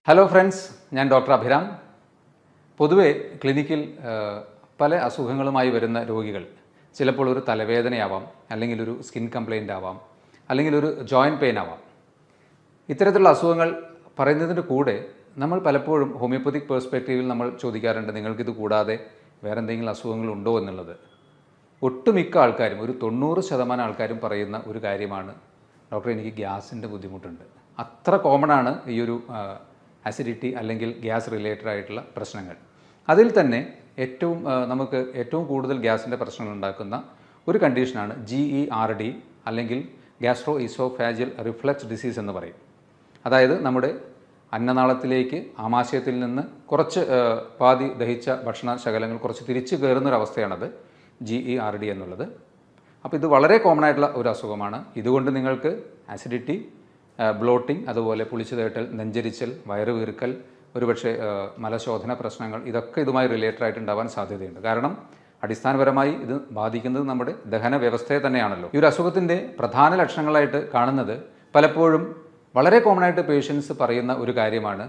Hello friends, ഞാൻ doctor Abhiram. പൊതുവെ ക്ലിനിക്കിൽ പല അസുഖങ്ങളുമായി വരുന്ന രോഗികൾ ചിലപ്പോൾ ഒരു തലവേദനയാവാം, അല്ലെങ്കിൽ ഒരു സ്കിൻ കംപ്ലയിൻ്റ് ആവാം, അല്ലെങ്കിൽ ഒരു ജോയിൻറ്റ് പെയിൻ ആവാം. ഇത്തരത്തിലുള്ള അസുഖങ്ങൾ പറയുന്നതിൻ്റെ കൂടെ നമ്മൾ പലപ്പോഴും ഹോമിയോപ്പതിക് പേഴ്സ്പെക്റ്റീവിൽ നമ്മൾ ചോദിക്കാറുണ്ട്, നിങ്ങൾക്കിത് കൂടാതെ വേറെ എന്തെങ്കിലും അസുഖങ്ങളുണ്ടോ എന്നുള്ളത്. ഒട്ടുമിക്ക ആൾക്കാരും, ഒരു 90% ആൾക്കാരും പറയുന്ന ഒരു കാര്യമാണ്, ഡോക്ടർ എനിക്ക് ഗ്യാസിൻ്റെ ബുദ്ധിമുട്ടുണ്ട്. അത്ര കോമൺ ആണ് ഈ ഒരു അസിഡിറ്റി അല്ലെങ്കിൽ ഗ്യാസ് റിലേറ്റഡ് ആയിട്ടുള്ള പ്രശ്നങ്ങൾ. അതിൽ തന്നെ നമുക്ക് ഏറ്റവും കൂടുതൽ ഗ്യാസിൻ്റെ പ്രശ്നങ്ങൾ ഉണ്ടാക്കുന്ന ഒരു കണ്ടീഷനാണ് GERD അല്ലെങ്കിൽ ഗ്യാസ്ട്രോ ഈസോഫാജിയൽ റിഫ്ലക്സ് ഡിസീസ് എന്ന് പറയും. അതായത് നമ്മുടെ അന്നനാളത്തിലേക്ക് ആമാശയത്തിൽ നിന്ന് കുറച്ച് പാതി ദഹിച്ച ഭക്ഷണ ശകലങ്ങൾ കുറച്ച് തിരിച്ചു കയറുന്നൊരവസ്ഥയാണത് GERD എന്നുള്ളത്. അപ്പോൾ ഇത് വളരെ കോമൺ ആയിട്ടുള്ള ഒരു അസുഖമാണ്. ഇതുകൊണ്ട് നിങ്ങൾക്ക് ആസിഡിറ്റി, ബ്ലോട്ടിംഗ്, അതുപോലെ പുളിച്ചു തേട്ടൽ, നെഞ്ചരിച്ചൽ, വയറ് വീർക്കൽ, ഒരുപക്ഷെ മലശോധന പ്രശ്നങ്ങൾ, ഇതൊക്കെ ഇതുമായി റിലേറ്റഡ് ആയിട്ട് ഉണ്ടാവാൻ സാധ്യതയുണ്ട്. കാരണം അടിസ്ഥാനപരമായി ഇത് ബാധിക്കുന്നത് നമ്മുടെ ദഹന വ്യവസ്ഥയെ തന്നെയാണല്ലോ. ഈ ഒരു അസുഖത്തിൻ്റെ പ്രധാന ലക്ഷണങ്ങളായിട്ട് കാണുന്നത് പലപ്പോഴും വളരെ കോമൺ ആയിട്ട് പേഷ്യൻസ് പറയുന്ന ഒരു കാര്യമാണ്,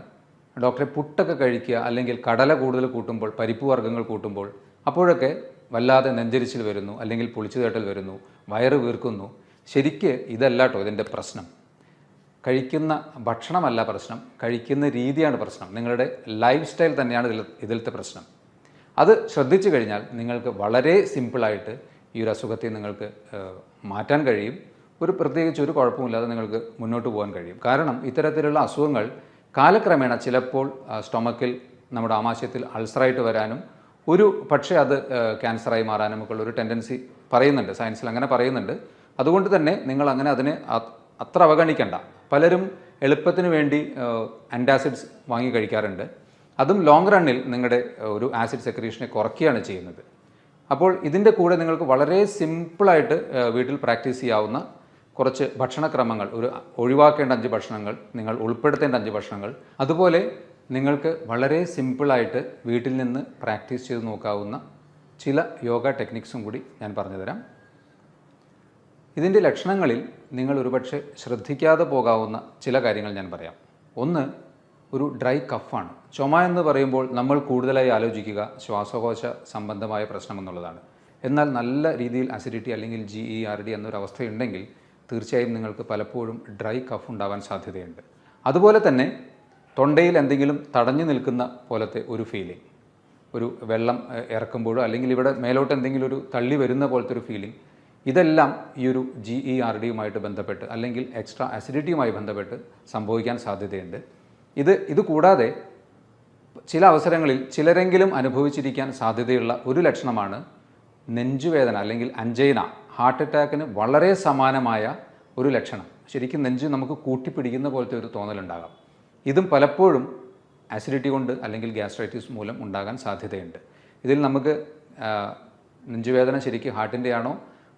ഡോക്ടറെ പുട്ടൊക്കെ കഴിക്കുക, അല്ലെങ്കിൽ കടല കൂടുതൽ കൂട്ടുമ്പോൾ, പരിപ്പ് വർഗ്ഗങ്ങൾ കൂട്ടുമ്പോൾ അപ്പോഴൊക്കെ വല്ലാതെ നെഞ്ചരിച്ചിൽ വരുന്നു, അല്ലെങ്കിൽ പുളിച്ചു തേട്ടൽ വരുന്നു, വയറ് വീർക്കുന്നു. ശരിക്ക് ഇതല്ല കേട്ടോ ഇതിൻ്റെ പ്രശ്നം. കഴിക്കുന്ന ഭക്ഷണമല്ല പ്രശ്നം, കഴിക്കുന്ന രീതിയാണ് പ്രശ്നം. നിങ്ങളുടെ ലൈഫ് സ്റ്റൈൽ തന്നെയാണ് ഇതിലത്തെ പ്രശ്നം. അത് ശ്രദ്ധിച്ചു കഴിഞ്ഞാൽ നിങ്ങൾക്ക് വളരെ സിമ്പിളായിട്ട് ഈ ഒരു അസുഖത്തെ നിങ്ങൾക്ക് മാറ്റാൻ കഴിയും. പ്രത്യേകിച്ച് ഒരു കുഴപ്പമില്ലാതെ നിങ്ങൾക്ക് മുന്നോട്ട് പോകാൻ കഴിയും. കാരണം ഇത്തരത്തിലുള്ള അസുഖങ്ങൾ കാലക്രമേണ ചിലപ്പോൾ സ്റ്റൊമക്കിൽ, നമ്മുടെ ആമാശയത്തിൽ അൾസറായിട്ട് വരാനും പക്ഷേ അത് ക്യാൻസറായി മാറാനും ഒക്കെ ഉള്ളൊരു ടെൻഡൻസി പറയുന്നുണ്ട്, സയൻസിൽ അങ്ങനെ പറയുന്നുണ്ട്. അതുകൊണ്ട് തന്നെ നിങ്ങൾ അങ്ങനെ അതിനെ അത്ര അവഗണിക്കേണ്ട. പലരും എളുപ്പത്തിന് വേണ്ടി ആൻറ്റാസിഡ്സ് വാങ്ങി കഴിക്കാറുണ്ട്. അതും ലോങ് റണ്ണിൽ നിങ്ങളുടെ ഒരു ആസിഡ് സെക്രീഷനെ കുറയ്ക്കുകയാണ് ചെയ്യുന്നത്. അപ്പോൾ ഇതിൻ്റെ കൂടെ നിങ്ങൾക്ക് വളരെ സിമ്പിളായിട്ട് വീട്ടിൽ പ്രാക്ടീസ് ചെയ്യാവുന്ന കുറച്ച് ഭക്ഷണക്രമങ്ങൾ, ഒഴിവാക്കേണ്ട 5 ഭക്ഷണങ്ങൾ, നിങ്ങൾ ഉൾപ്പെടുത്തേണ്ട 5 ഭക്ഷണങ്ങൾ, അതുപോലെ നിങ്ങൾക്ക് വളരെ സിമ്പിളായിട്ട് വീട്ടിൽ നിന്ന് പ്രാക്ടീസ് ചെയ്ത് നോക്കാവുന്ന ചില യോഗ ടെക്നിക്സും കൂടി ഞാൻ പറഞ്ഞുതരാം. ഇതിൻ്റെ ലക്ഷണങ്ങളിൽ നിങ്ങൾ ഒരുപക്ഷെ ശ്രദ്ധിക്കാതെ പോകാവുന്ന ചില കാര്യങ്ങൾ ഞാൻ പറയാം. ഒന്ന്, ഒരു ഡ്രൈ കഫാണ്. ചുമ എന്ന് പറയുമ്പോൾ നമ്മൾ കൂടുതലായി ആലോചിക്കുക ശ്വാസകോശ സംബന്ധമായ പ്രശ്നമെന്നുള്ളതാണ്. എന്നാൽ നല്ല രീതിയിൽ അസിഡിറ്റി അല്ലെങ്കിൽ GERD എന്നൊരവസ്ഥയുണ്ടെങ്കിൽ തീർച്ചയായും നിങ്ങൾക്ക് പലപ്പോഴും ഡ്രൈ കഫ് ഉണ്ടാവാൻ സാധ്യതയുണ്ട്. അതുപോലെ തന്നെ തൊണ്ടയിൽ എന്തെങ്കിലും തടഞ്ഞു നിൽക്കുന്ന പോലത്തെ ഒരു ഫീലിംഗ്, ഒരു വെള്ളം ഇറക്കുമ്പോഴോ അല്ലെങ്കിൽ ഇവിടെ മേലോട്ട് എന്തെങ്കിലും ഒരു തള്ളി വരുന്ന പോലത്തെ ഒരു ഫീലിംഗ്, ഇതെല്ലാം ഈ ഒരു GERDയുമായിട്ട് ബന്ധപ്പെട്ട് അല്ലെങ്കിൽ എക്സ്ട്രാ അസിഡിറ്റിയുമായി ബന്ധപ്പെട്ട് സംഭവിക്കാൻ സാധ്യതയുണ്ട്. ഇത് കൂടാതെ ചില അവസരങ്ങളിൽ ചിലരെങ്കിലും അനുഭവിച്ചിരിക്കാൻ സാധ്യതയുള്ള ഒരു ലക്ഷണമാണ് നെഞ്ചുവേദന അല്ലെങ്കിൽ അഞ്ചൈന. ഹാർട്ട് അറ്റാക്കിന് വളരെ സമാനമായ ഒരു ലക്ഷണം. ശരിക്കും നെഞ്ച് നമുക്ക് കൂട്ടിപ്പിടിക്കുന്ന പോലത്തെ ഒരു തോന്നലുണ്ടാകാം. ഇതും പലപ്പോഴും ആസിഡിറ്റി കൊണ്ട് അല്ലെങ്കിൽ ഗ്യാസ്ട്രൈറ്റിസ് മൂലം ഉണ്ടാകാൻ സാധ്യതയുണ്ട്. ഇതിൽ നമുക്ക് നെഞ്ചുവേദന ശരിക്കും ഹാർട്ടിൻ്റെ ആണോ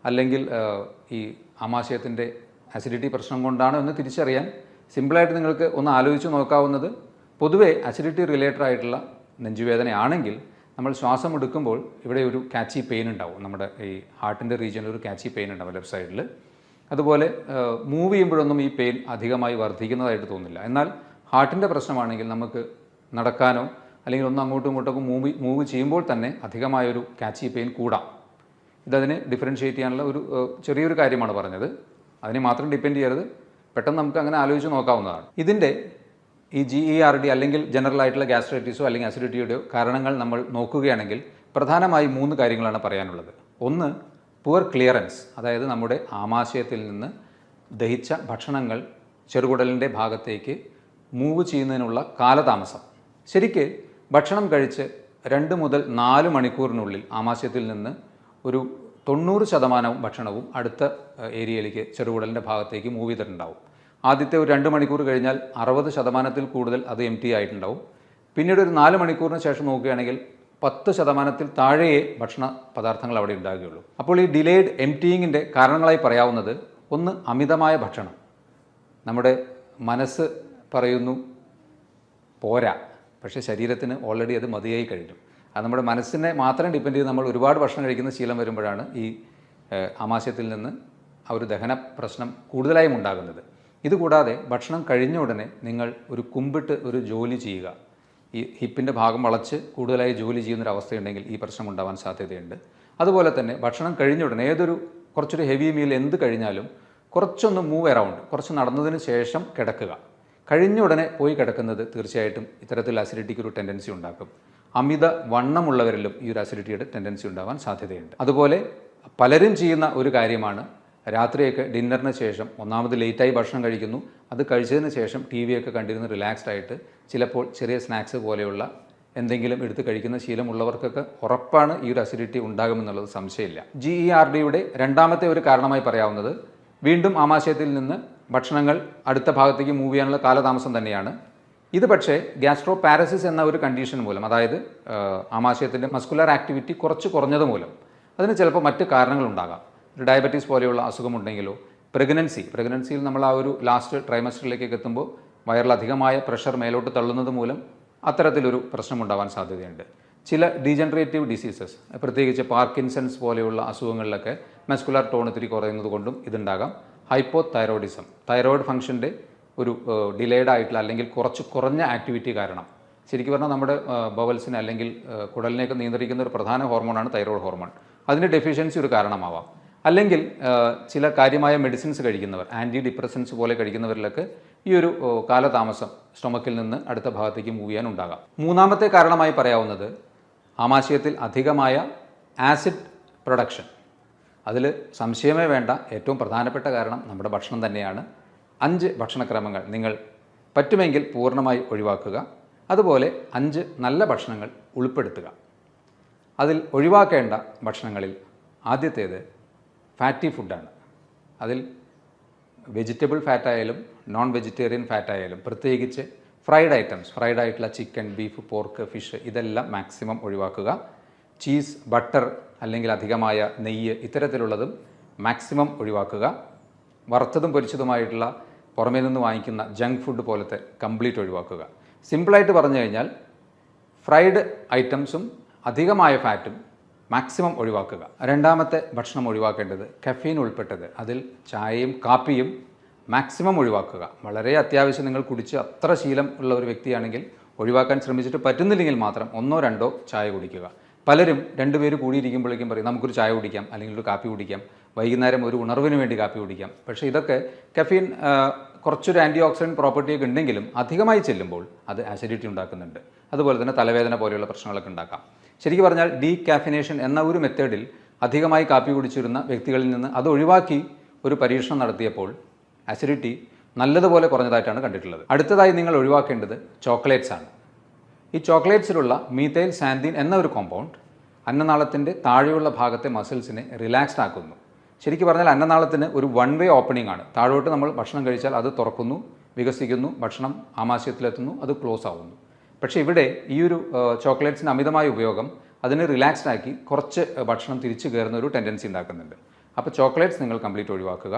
അല്ലെങ്കിൽ ഈ ആമാശയത്തിൻ്റെ ആസിഡിറ്റി പ്രശ്നം കൊണ്ടാണോ എന്ന് തിരിച്ചറിയാൻ സിമ്പിളായിട്ട് നിങ്ങൾക്ക് ഒന്ന് ആലോചിച്ച് നോക്കാവുന്നത്, പൊതുവേ അസിഡിറ്റി റിലേറ്റഡ് ആയിട്ടുള്ള നെഞ്ചുവേദനയാണെങ്കിൽ നമ്മൾ ശ്വാസം എടുക്കുമ്പോൾ ഇവിടെ ഒരു കാച്ചി പെയിൻ ഉണ്ടാവും. നമ്മുടെ ഈ ഹാർട്ടിൻ്റെ റീജിയനിൽ ഒരു കാച്ചി പെയിൻ ഉണ്ടാവും ലെഫ്റ്റ് സൈഡിൽ. അതുപോലെ മൂവ് ചെയ്യുമ്പോഴൊന്നും ഈ പെയിൻ അധികമായി വർദ്ധിക്കുന്നതായിട്ട് തോന്നില്ല. എന്നാൽ ഹാർട്ടിൻ്റെ പ്രശ്നമാണെങ്കിൽ നമുക്ക് നടക്കാനോ അല്ലെങ്കിൽ ഒന്ന് അങ്ങോട്ടും ഇങ്ങോട്ടൊക്കെ മൂവ് ചെയ്യുമ്പോൾ തന്നെ അധികമായൊരു കാച്ചി പെയിൻ കൂടാം. ഇതതിനെ ഡിഫറൻഷ്യേറ്റ് ചെയ്യാനുള്ള ഒരു ചെറിയൊരു കാര്യമാണ് പറഞ്ഞത്. അതിനെ മാത്രം ഡിപ്പെൻഡ് ചെയ്യരുത്, പെട്ടെന്ന് നമുക്ക് അങ്ങനെ ആലോചിച്ച് നോക്കാവുന്നതാണ്. ഇതിൻ്റെ ഈ GERD അല്ലെങ്കിൽ ജനറൽ ആയിട്ടുള്ള ഗ്യാസ്ട്രൈറ്റിസോ അല്ലെങ്കിൽ അസിഡിറ്റിയുടെയോ കാരണങ്ങൾ നമ്മൾ നോക്കുകയാണെങ്കിൽ പ്രധാനമായി 3 കാര്യങ്ങളാണ് പറയാനുള്ളത്. ഒന്ന്, പുവർ ക്ലിയറൻസ്, അതായത് നമ്മുടെ ആമാശയത്തിൽ നിന്ന് ദഹിച്ച ഭക്ഷണങ്ങൾ ചെറുകുടലിൻ്റെ ഭാഗത്തേക്ക് മൂവ് ചെയ്യുന്നതിനുള്ള കാലതാമസം. ശരിക്ക് ഭക്ഷണം കഴിച്ച് 2 മുതൽ 4 മണിക്കൂറിനുള്ളിൽ ആമാശയത്തിൽ നിന്ന് ഒരു 90% ഭക്ഷണവും അടുത്ത ഏരിയയിലേക്ക്, ചെറുകുടലിൻ്റെ ഭാഗത്തേക്ക് മൂവ് ചെയ്തിട്ടുണ്ടാവും. ആദ്യത്തെ ഒരു 2 മണിക്കൂർ കഴിഞ്ഞാൽ 60% കൂടുതൽ അത് എംപ്റ്റി ആയിട്ടുണ്ടാവും. പിന്നീട് ഒരു 4 മണിക്കൂറിന് ശേഷം നോക്കുകയാണെങ്കിൽ 10% താഴെയേ ഭക്ഷണ പദാർത്ഥങ്ങൾ അവിടെ ഉണ്ടാകുകയുള്ളൂ. അപ്പോൾ ഈ ഡിലേഡ് എംപ്റ്റിയിങ്ങിൻ്റെ കാരണങ്ങളായി പറയാവുന്നത്, ഒന്ന്, അമിതമായ ഭക്ഷണം. നമ്മുടെ മനസ്സ് പറയുന്നു പോരാ, പക്ഷേ ശരീരത്തിന് ഓൾറെഡി അത് മതിയായി കഴിഞ്ഞു. അത് നമ്മുടെ മനസ്സിനെ മാത്രം ഡിപ്പെൻഡ് ചെയ്ത് നമ്മൾ ഒരുപാട് ഭക്ഷണം കഴിക്കുന്ന ശീലം വരുമ്പോഴാണ് ഈ ആമാശയത്തിൽ നിന്ന് ആ ഒരു ദഹന പ്രശ്നം കൂടുതലായും ഉണ്ടാകുന്നത്. ഇതുകൂടാതെ ഭക്ഷണം കഴിഞ്ഞ ഉടനെ നിങ്ങൾ ഒരു കുമ്പിട്ട് ഒരു ജോലി ചെയ്യുക. ഈ ഹിപ്പിൻ്റെ ഭാഗം വളച്ച് കൂടുതലായി ജോലി ചെയ്യുന്നൊരവസ്ഥയുണ്ടെങ്കിൽ ഈ പ്രശ്നം ഉണ്ടാവാൻ സാധ്യതയുണ്ട്. അതുപോലെ തന്നെ ഭക്ഷണം കഴിഞ്ഞ ഉടനെ കുറച്ചൊരു ഹെവി മീൽ എന്ത് കഴിഞ്ഞാലും കുറച്ചൊന്ന് മൂവ് അറൗണ്ട്, കുറച്ച് നടന്നതിന് ശേഷം കിടക്കുക. കഴിഞ്ഞ ഉടനെ പോയി കിടക്കുന്നത് തീർച്ചയായിട്ടും ഇത്തരത്തിൽ അസിഡിറ്റിക്ക് ഒരു ടെൻഡൻസി ഉണ്ടാക്കും. അമിത വണ്ണമുള്ളവരിലും ഈ ഒരു അസിഡിറ്റിയുടെ ടെൻഡൻസി ഉണ്ടാവാൻ സാധ്യതയുണ്ട്. അതുപോലെ പലരും ചെയ്യുന്ന ഒരു കാര്യമാണ് രാത്രിയൊക്കെ ഡിന്നറിന് ശേഷം ഒന്നാമത് ലേറ്റായി ഭക്ഷണം കഴിക്കുന്നു. അത് കഴിച്ചതിന് ശേഷം ടി വിയൊക്കെ കണ്ടിരുന്ന് റിലാക്സ്ഡ് ആയിട്ട് ചിലപ്പോൾ ചെറിയ സ്നാക്സ് പോലെയുള്ള എന്തെങ്കിലും എടുത്ത് കഴിക്കുന്ന ശീലമുള്ളവർക്കൊക്കെ ഉറപ്പാണ് ഈ ഒരു അസിഡിറ്റി ഉണ്ടാകുമെന്നുള്ളത് സംശയമില്ല. GERDയുടെ രണ്ടാമത്തെ ഒരു കാരണമായി പറയാവുന്നത് വീണ്ടും ആമാശയത്തിൽ നിന്ന് ഭക്ഷണങ്ങൾ അടുത്ത ഭാഗത്തേക്ക് മൂവ് ചെയ്യാനുള്ള കാലതാമസം തന്നെയാണ്. ഇത് പക്ഷേ ഗ്യാസ്ട്രോ പാരസിസ് എന്ന ഒരു കണ്ടീഷൻ മൂലം, അതായത് ആമാശയത്തിൻ്റെ മസ്കുലർ ആക്ടിവിറ്റി കുറച്ച് കുറഞ്ഞത് മൂലം അതിന് ചിലപ്പോൾ മറ്റ് കാരണങ്ങളുണ്ടാകാം. ഒരു ഡയബറ്റീസ് പോലെയുള്ള അസുഖമുണ്ടെങ്കിലോ പ്രഗ്നൻസിയിൽ നമ്മൾ ആ ഒരു ലാസ്റ്റ് ട്രൈമസ്റ്ററിലേക്കൊക്കെ എത്തുമ്പോൾ വയറിലധികമായ പ്രഷർ മേലോട്ട് തള്ളുന്നത് മൂലം അത്തരത്തിലൊരു പ്രശ്നമുണ്ടാവാൻ സാധ്യതയുണ്ട്. ചില ഡീജനറേറ്റീവ് ഡിസീസസ്, പ്രത്യേകിച്ച് പാർക്കിൻസൺസ് പോലെയുള്ള അസുഖങ്ങളിലൊക്കെ മസ്കുലർ ടോൺ ഇത്തിരി കുറയുന്നത് കൊണ്ടും ഇതുണ്ടാകാം. ഹൈപ്പോതൈറോയിഡിസം, തൈറോയിഡ് ഫംഗ്ഷൻ്റെ ഒരു ഡിലേഡ് ആയിട്ടുള്ള അല്ലെങ്കിൽ കുറച്ച് കുറഞ്ഞ ആക്ടിവിറ്റി കാരണം, ശരിക്കും പറഞ്ഞാൽ നമ്മുടെ ബവൽസിനെ അല്ലെങ്കിൽ കുടലിനെയൊക്കെ നിയന്ത്രിക്കുന്ന ഒരു പ്രധാന ഹോർമോണാണ് തൈറോയ്ഡ് ഹോർമോൺ. അതിൻ്റെ ഡെഫിഷ്യൻസി ഒരു കാരണമാവാം. അല്ലെങ്കിൽ ചില കാര്യമായ മെഡിസിൻസ് കഴിക്കുന്നവർ, ആൻറ്റി ഡിപ്രസൻസ് പോലെ കഴിക്കുന്നവരിലൊക്കെ ഈ ഒരു കാലതാമസം സ്റ്റൊമക്കിൽ നിന്ന് അടുത്ത ഭാഗത്തേക്ക് മൂവ് ചെയ്യാൻ ഉണ്ടാകാം. മൂന്നാമത്തെ കാരണമായി പറയാവുന്നത് ആമാശയത്തിൽ അധികമായ ആസിഡ് പ്രൊഡക്ഷൻ. അതിൽ സംശയമേ വേണ്ട, ഏറ്റവും പ്രധാനപ്പെട്ട കാരണം നമ്മുടെ ഭക്ഷണം തന്നെയാണ്. 5 ഭക്ഷണക്രമങ്ങൾ നിങ്ങൾ പറ്റുമെങ്കിൽ പൂർണ്ണമായി ഒഴിവാക്കുക. അതുപോലെ 5 നല്ല ഭക്ഷണങ്ങൾ ഉൾപ്പെടുത്തുക. അതിൽ ഒഴിവാക്കേണ്ട ഭക്ഷണങ്ങളിൽ ആദ്യത്തേത് ഫാറ്റി ഫുഡാണ്. അതിൽ വെജിറ്റബിൾ ഫാറ്റായാലും നോൺ വെജിറ്റേറിയൻ ഫാറ്റായാലും പ്രത്യേകിച്ച് ഫ്രൈഡ് ആയിട്ടുള്ള ചിക്കൻ, ബീഫ്, പോർക്ക്, ഫിഷ് ഇതെല്ലാം മാക്സിമം ഒഴിവാക്കുക. ചീസ്, ബട്ടർ അല്ലെങ്കിൽ അധികമായ നെയ്യ് ഇത്തരത്തിലുള്ളതും മാക്സിമം ഒഴിവാക്കുക. വറുത്തതും പൊരിച്ചതുമായിട്ടുള്ള പുറമേ നിന്ന് വാങ്ങിക്കുന്ന ജങ്ക് ഫുഡ് പോലത്തെ കംപ്ലീറ്റ് ഒഴിവാക്കുക. സിമ്പിളായിട്ട് പറഞ്ഞു കഴിഞ്ഞാൽ ഫ്രൈഡ് ഐറ്റംസും അധികമായ ഫാറ്റും മാക്സിമം ഒഴിവാക്കുക. രണ്ടാമത്തെ ഭക്ഷണം ഒഴിവാക്കേണ്ടത് കഫീൻ ഉൾപ്പെട്ടത്, അതിൽ ചായയും കാപ്പിയും മാക്സിമം ഒഴിവാക്കുക. വളരെ അത്യാവശ്യം നിങ്ങൾ കുടിച്ച് അത്ര ശീലം ഉള്ള ഒരു വ്യക്തിയാണെങ്കിൽ ഒഴിവാക്കാൻ ശ്രമിച്ചിട്ട് പറ്റുന്നില്ലെങ്കിൽ മാത്രം 1 or 2 ചായ കുടിക്കുക. പലരും 2 പേര് കൂടിയിരിക്കുമ്പോഴേക്കും പറയും നമുക്കൊരു ചായ കുടിക്കാം അല്ലെങ്കിൽ ഒരു കാപ്പി കുടിക്കാം, വൈകുന്നേരം ഒരു ഉണർവിന് വേണ്ടി കാപ്പി കുടിക്കാം. പക്ഷേ ഇതൊക്കെ കഫീൻ കുറച്ചൊരു ആൻറ്റി ഓക്സിഡൻറ്റ് പ്രോപ്പർട്ടിയൊക്കെ ഉണ്ടെങ്കിലും അധികമായി ചെല്ലുമ്പോൾ അത് ആസിഡിറ്റി ഉണ്ടാക്കുന്നുണ്ട്. അതുപോലെ തന്നെ തലവേദന പോലെയുള്ള പ്രശ്നങ്ങളൊക്കെ ഉണ്ടാക്കാം. ശരിക്കും പറഞ്ഞാൽ ഡീകാഫിനേഷൻ എന്ന ഒരു മെത്തേഡിൽ അധികമായി കാപ്പി കുടിച്ചിരുന്ന വ്യക്തികളിൽ നിന്ന് അത് ഒഴിവാക്കി ഒരു പരീക്ഷണം നടത്തിയപ്പോൾ ആസിഡിറ്റി നല്ലതുപോലെ കുറഞ്ഞതായിട്ടാണ് കണ്ടിട്ടുള്ളത്. അടുത്തതായി നിങ്ങൾ ഒഴിവാക്കേണ്ടത് ചോക്ലേറ്റ്സ് ആണ്. ഈ ചോക്ലേറ്റ്സിലുള്ള മീഥൈൽ സാന്തിൻ എന്ന ഒരു കോമ്പൗണ്ട് അന്നനാളത്തിൻ്റെ താഴെയുള്ള ഭാഗത്തെ മസിൽസിനെ റിലാക്സ്ഡ് ആക്കുന്നു. ശരിക്കും പറഞ്ഞാൽ അന്നനാളത്തിന് ഒരു 1 way ഓപ്പണിംഗ് ആണ്. താഴോട്ട് നമ്മൾ ഭക്ഷണം കഴിച്ചാൽ അത് തുറക്കുന്നു, വികസിക്കുന്നു, ഭക്ഷണം ആമാശയത്തിലെത്തുന്നു, അത് ക്ലോസ് ആവുന്നു. പക്ഷേ ഇവിടെ ഈ ഒരു ചോക്ലേറ്റ്സിൻ്റെ അമിതമായ ഉപയോഗം അതിനെ റിലാക്സ്ഡ് ആക്കി കുറച്ച് ഭക്ഷണം തിരിച്ചു കയറുന്ന ഒരു ടെൻഡൻസി ഉണ്ടാക്കുന്നുണ്ട്. അപ്പോൾ ചോക്ലേറ്റ്സ് നിങ്ങൾ കംപ്ലീറ്റ് ഒഴിവാക്കുക.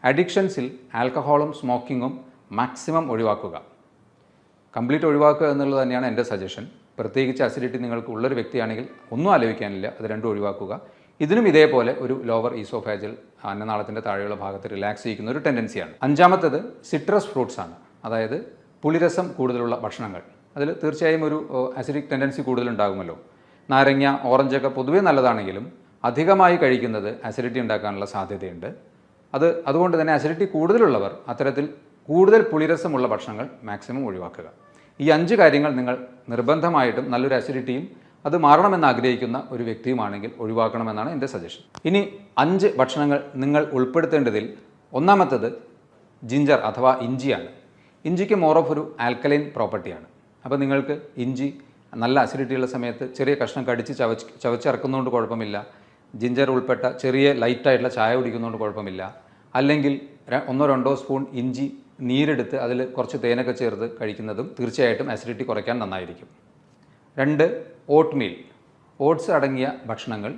അഡിക്ഷൻസിൽ ആൽക്കഹോളും സ്മോക്കിങ്ങും മാക്സിമം ഒഴിവാക്കുക. കംപ്ലീറ്റ് ഒഴിവാക്കുക എന്നുള്ളത് തന്നെയാണ് എൻ്റെ സജഷൻ. പ്രത്യേകിച്ച് അസിഡിറ്റി നിങ്ങൾക്ക് ഉള്ളൊരു വ്യക്തിയാണെങ്കിൽ ഒന്നും ആലോചിക്കാനില്ല, അത് രണ്ടും ഒഴിവാക്കുക. ഇതിനും ഇതേപോലെ ഒരു ലോവർ ഈസോഫാജിൽ അന്നനാളത്തിൻ്റെ താഴെയുള്ള ഭാഗത്ത് റിലാക്സ് ചെയ്യിക്കുന്ന ഒരു ടെൻഡൻസിയാണ്. അഞ്ചാമത്തേത് സിട്രസ് ഫ്രൂട്ട്സ് ആണ്, അതായത് പുളിരസം കൂടുതലുള്ള ഭക്ഷണങ്ങൾ. അതിൽ തീർച്ചയായും ഒരു അസിഡിക് ടെൻഡൻസി കൂടുതലുണ്ടാകുമല്ലോ. നാരങ്ങ, ഓറഞ്ചൊക്കെ പൊതുവേ നല്ലതാണെങ്കിലും അധികമായി കഴിക്കുന്നത് അസിഡിറ്റി ഉണ്ടാക്കാനുള്ള സാധ്യതയുണ്ട്. അതുകൊണ്ട് തന്നെ അസിഡിറ്റി കൂടുതലുള്ളവർ അത്തരത്തിൽ കൂടുതൽ പുളിരസമുള്ള ഭക്ഷണങ്ങൾ മാക്സിമം ഒഴിവാക്കുക. ഈ 5 കാര്യങ്ങൾ നിങ്ങൾ നിർബന്ധമായിട്ടും നല്ലൊരു അസിഡിറ്റിയും അത് മാറണമെന്ന് ആഗ്രഹിക്കുന്ന ഒരു വ്യക്തിയുമാണെങ്കിൽ ഒഴിവാക്കണമെന്നാണ് എൻ്റെ സജഷൻ. ഇനി 5 ഭക്ഷണങ്ങൾ നിങ്ങൾ ഉൾപ്പെടുത്തേണ്ടതിൽ ഒന്നാമത്തേത് ജിഞ്ചർ അഥവാ ഇഞ്ചിയാണ്. ഇഞ്ചിക്ക് മോർ ഓഫ് ഒരു ആൽക്കലൈൻ പ്രോപ്പർട്ടിയാണ്. അപ്പോൾ നിങ്ങൾക്ക് ഇഞ്ചി നല്ല അസിഡിറ്റിയുള്ള സമയത്ത് ചെറിയ കഷ്ണം കടിച്ച് ചവച്ചിറക്കുന്നതുകൊണ്ട് കുഴപ്പമില്ല. ജിഞ്ചർ ഉൾപ്പെട്ട ചെറിയ ലൈറ്റായിട്ടുള്ള ചായ കുടിക്കുന്നതുകൊണ്ട് കുഴപ്പമില്ല. അല്ലെങ്കിൽ 1-2 സ്പൂൺ ഇഞ്ചി നീരെടുത്ത് അതിൽ കുറച്ച് തേനൊക്കെ ചേർത്ത് കഴിക്കുന്നതും തീർച്ചയായിട്ടും അസിഡിറ്റി കുറയ്ക്കാൻ നന്നായിരിക്കും. 2, ഓട്ട്മീൽ, ഓട്സ് അടങ്ങിയ ഭക്ഷണങ്ങൾ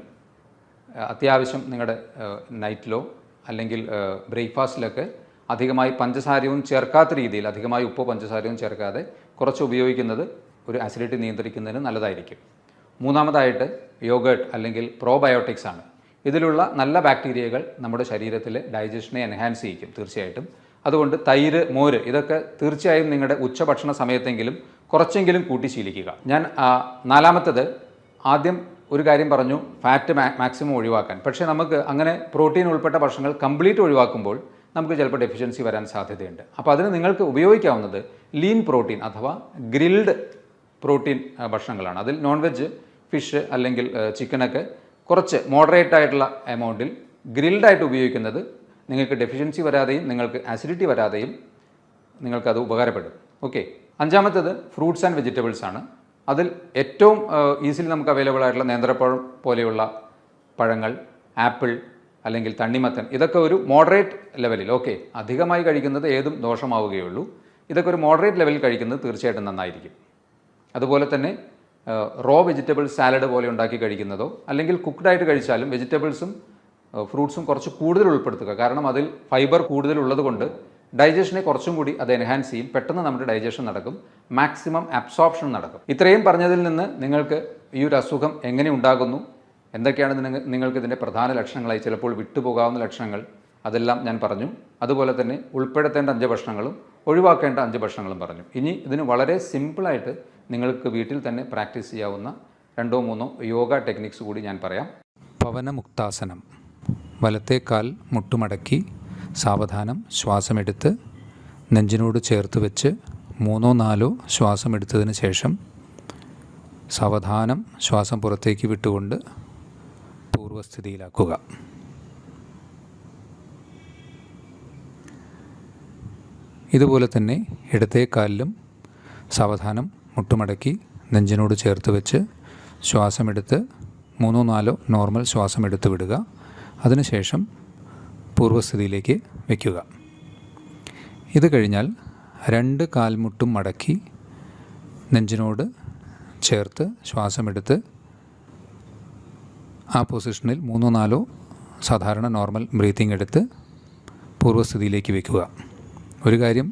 അത്യാവശ്യം നിങ്ങളുടെ നൈറ്റിലോ അല്ലെങ്കിൽ ബ്രേക്ക്ഫാസ്റ്റിലൊക്കെ അധികമായി പഞ്ചസാരയും ചേർക്കാത്ത രീതിയിൽ, അധികമായി ഉപ്പോ പഞ്ചസാരയും ചേർക്കാതെ കുറച്ച് ഉപയോഗിക്കുന്നത് ഒരു അസിഡിറ്റി നിയന്ത്രിക്കുന്നതിന് നല്ലതായിരിക്കും. മൂന്നാമതായിട്ട് യോഗേർട്ട് അല്ലെങ്കിൽ പ്രോബയോട്ടിക്സ് ആണ്. ഇതിലുള്ള നല്ല ബാക്ടീരിയകൾ നമ്മുടെ ശരീരത്തിലെ ഡൈജഷനെ എൻഹാൻസ് ചെയ്യിക്കും തീർച്ചയായിട്ടും. അതുകൊണ്ട് തൈര്, മോര് ഇതൊക്കെ തീർച്ചയായും നിങ്ങളുടെ ഉച്ചഭക്ഷണ സമയത്തെങ്കിലും കുറച്ചെങ്കിലും കൂട്ടി ശീലിക്കുക. ഞാൻ നാലാമത്തത്, ആദ്യം ഒരു കാര്യം പറഞ്ഞു, ഫാറ്റ് മാക്സിമം ഒഴിവാക്കാൻ. പക്ഷേ നമുക്ക് അങ്ങനെ പ്രോട്ടീൻ ഉൾപ്പെട്ട ഭക്ഷണങ്ങൾ കംപ്ലീറ്റ് ഒഴിവാക്കുമ്പോൾ നമുക്ക് ചിലപ്പോൾ ഡെഫിഷ്യൻസി വരാൻ സാധ്യതയുണ്ട്. അപ്പോൾ അതിന് നിങ്ങൾക്ക് ഉപയോഗിക്കാവുന്നത് ലീൻ പ്രോട്ടീൻ അഥവാ ഗ്രിൽഡ് പ്രോട്ടീൻ ഭക്ഷണങ്ങളാണ്. അതിൽ നോൺ വെജ്, ഫിഷ് അല്ലെങ്കിൽ ചിക്കനൊക്കെ കുറച്ച് മോഡറേറ്റ് ആയിട്ടുള്ള എമൗണ്ടിൽ ഗ്രിൽഡായിട്ട് ഉപയോഗിക്കുന്നത് നിങ്ങൾക്ക് ഡെഫിഷ്യൻസി വരാതെയും നിങ്ങൾക്ക് ആസിഡിറ്റി വരാതെയും നിങ്ങൾക്കത് ഉപകാരപ്പെടും. ഓക്കെ. അഞ്ചാമത്തേത് ഫ്രൂട്ട്സ് ആൻഡ് വെജിറ്റബിൾസ് ആണ്. അതിൽ ഏറ്റവും ഈസിലി നമുക്ക് അവൈലബിൾ ആയിട്ടുള്ള നേന്ത്രപ്പഴം പോലെയുള്ള പഴങ്ങൾ, ആപ്പിൾ അല്ലെങ്കിൽ തണ്ണിമത്തൻ, ഇതൊക്കെ ഒരു മോഡറേറ്റ് ലെവലിൽ, ഓക്കെ, അധികമായി കഴിക്കുന്നത് ഏതും ദോഷമാവുകയുള്ളൂ. ഇതൊക്കെ ഒരു മോഡറേറ്റ് ലെവലിൽ കഴിക്കുന്നത് തീർച്ചയായിട്ടും നന്നായിരിക്കും. അതുപോലെ തന്നെ റോ വെജിറ്റബിൾ സാലഡ് പോലെ ഉണ്ടാക്കി കഴിക്കുന്നതോ അല്ലെങ്കിൽ കുക്ക്ഡായിട്ട് കഴിച്ചാലും വെജിറ്റബിൾസും ഫ്രൂട്ട്സും കുറച്ച് കൂടുതൽ ഉൾപ്പെടുത്തുക. കാരണം അതിൽ ഫൈബർ കൂടുതലുള്ളത് കൊണ്ട് ഡൈജഷനെ കുറച്ചും കൂടി അത് എൻഹാൻസ് ചെയ്യും. പെട്ടെന്ന് നമ്മുടെ ഡൈജഷൻ നടക്കും, മാക്സിമം അബ്സോർപ്ഷൻ നടക്കും. ഇത്രയും പറഞ്ഞതിൽ നിന്ന് നിങ്ങൾക്ക് ഈ ഒരു അസുഖം എങ്ങനെ ഉണ്ടാകുന്നു, എന്തൊക്കെയാണ് നിങ്ങൾക്ക് ഇതിൻ്റെ പ്രധാന ലക്ഷണങ്ങളായി ചിലപ്പോൾ വിട്ടുപോകാവുന്ന ലക്ഷണങ്ങൾ, അതെല്ലാം ഞാൻ പറഞ്ഞു. അതുപോലെ തന്നെ ഉൾപ്പെടുത്തേണ്ട 5 ഭക്ഷണങ്ങളും ഒഴിവാക്കേണ്ട 5 ഭക്ഷണങ്ങളും പറഞ്ഞു. ഇനി ഇതിന് വളരെ സിമ്പിളായിട്ട് നിങ്ങൾക്ക് വീട്ടിൽ തന്നെ പ്രാക്ടീസ് ചെയ്യാവുന്ന 2-3 യോഗ ടെക്നിക്സ് കൂടി ഞാൻ പറയാം. പവനമുക്താസനം. വലത്തെ കാൽ മുട്ടുമടക്കി സാവധാനം ശ്വാസമെടുത്ത് നെഞ്ചിനോട് ചേർത്ത് വെച്ച് 3-4 ശ്വാസമെടുത്തതിന് ശേഷം സാവധാനം ശ്വാസം പുറത്തേക്ക് വിട്ടുകൊണ്ട് പൂർവ്വസ്ഥിതിയിലാക്കുക. ഇതുപോലെ തന്നെ ഇടത്തെ കാലിലും സാവധാനം മുട്ടുമടക്കി നെഞ്ചിനോട് ചേർത്ത് വെച്ച് ശ്വാസമെടുത്ത് 3-4 നോർമൽ ശ്വാസമെടുത്ത് വിടുക. അതിനുശേഷം പൂർവ്വസ്ഥിതിയിലേക്ക് വയ്ക്കുക. ഇത് കഴിഞ്ഞാൽ 2 കാൽമുട്ടും മടക്കി നെഞ്ചിനോട് ചേർത്ത് ശ്വാസമെടുത്ത് ആ പൊസിഷനിൽ 3-4 സാധാരണ നോർമൽ ബ്രീത്തിങ് എടുത്ത് പൂർവ്വസ്ഥിതിയിലേക്ക് വയ്ക്കുക. ഒരു കാര്യം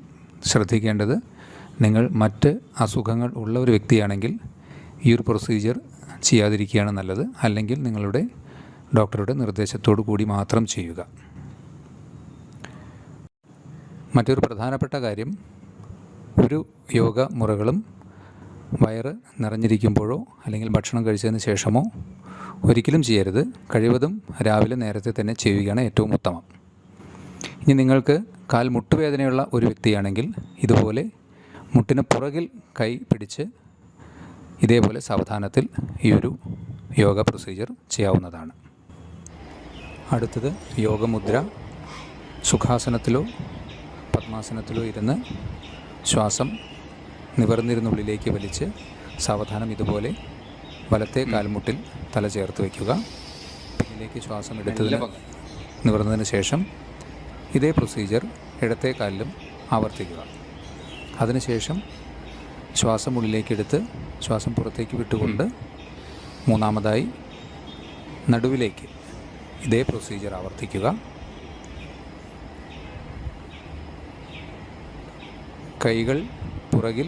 ശ്രദ്ധിക്കേണ്ടത്, നിങ്ങൾ മറ്റ് അസുഖങ്ങൾ ഉള്ള ഒരു വ്യക്തിയാണെങ്കിൽ ഈ ഒരു പ്രൊസീജിയർ ചെയ്യാതിരിക്കുകയാണ് നല്ലത്. അല്ലെങ്കിൽ നിങ്ങളുടെ ഡോക്ടറുടെ നിർദ്ദേശത്തോടു കൂടി മാത്രം ചെയ്യുക. മറ്റൊരു പ്രധാനപ്പെട്ട കാര്യം, ഒരു യോഗ മുറകളും വയറ് നിറഞ്ഞിരിക്കുമ്പോഴോ അല്ലെങ്കിൽ ഭക്ഷണം കഴിച്ചതിന് ശേഷമോ ഒരിക്കലും ചെയ്യരുത്. കഴിവതും രാവിലെ നേരത്തെ തന്നെ ചെയ്യുകയാണ് ഏറ്റവും ഉത്തമം. ഇനി നിങ്ങൾക്ക് കാൽ മുട്ടുവേദനയുള്ള ഒരു വ്യക്തിയാണെങ്കിൽ ഇതുപോലെ മുട്ടിന് പുറകിൽ കൈ പിടിച്ച് ഇതേപോലെ സാവധാനത്തിൽ ഈ ഒരു യോഗ പ്രൊസീജിയർ ചെയ്യാവുന്നതാണ്. അടുത്തത് യോഗമുദ്ര. സുഖാസനത്തിലോ പദ്മാസനത്തിലോ ഇരുന്ന് ശ്വാസം നിവർന്നിരുന്നുള്ളിലേക്ക് വലിച്ച് സാവധാനം ഇതുപോലെ വലത്തെ കാൽമുട്ടിൽ തല ചേർത്ത് വയ്ക്കുക. പിന്നിലേക്ക് ശ്വാസം എടുത്തതിന് നിവർന്നതിന് ശേഷം ഇതേ പ്രൊസീജിയർ ഇടത്തെ കാലിലും ആവർത്തിക്കുക. അതിനുശേഷം ശ്വാസം ഉള്ളിലേക്കെടുത്ത് ശ്വാസം പുറത്തേക്ക് വിട്ടുകൊണ്ട് മൂന്നാമതായി നടുവിലേക്ക് ഇതേ പ്രൊസീജിയർ ആവർത്തിക്കുക. കൈകൾ പുറകിൽ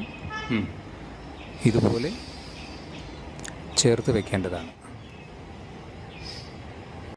ഇതുപോലെ ചേർത്ത് വയ്ക്കേണ്ടതാണ്.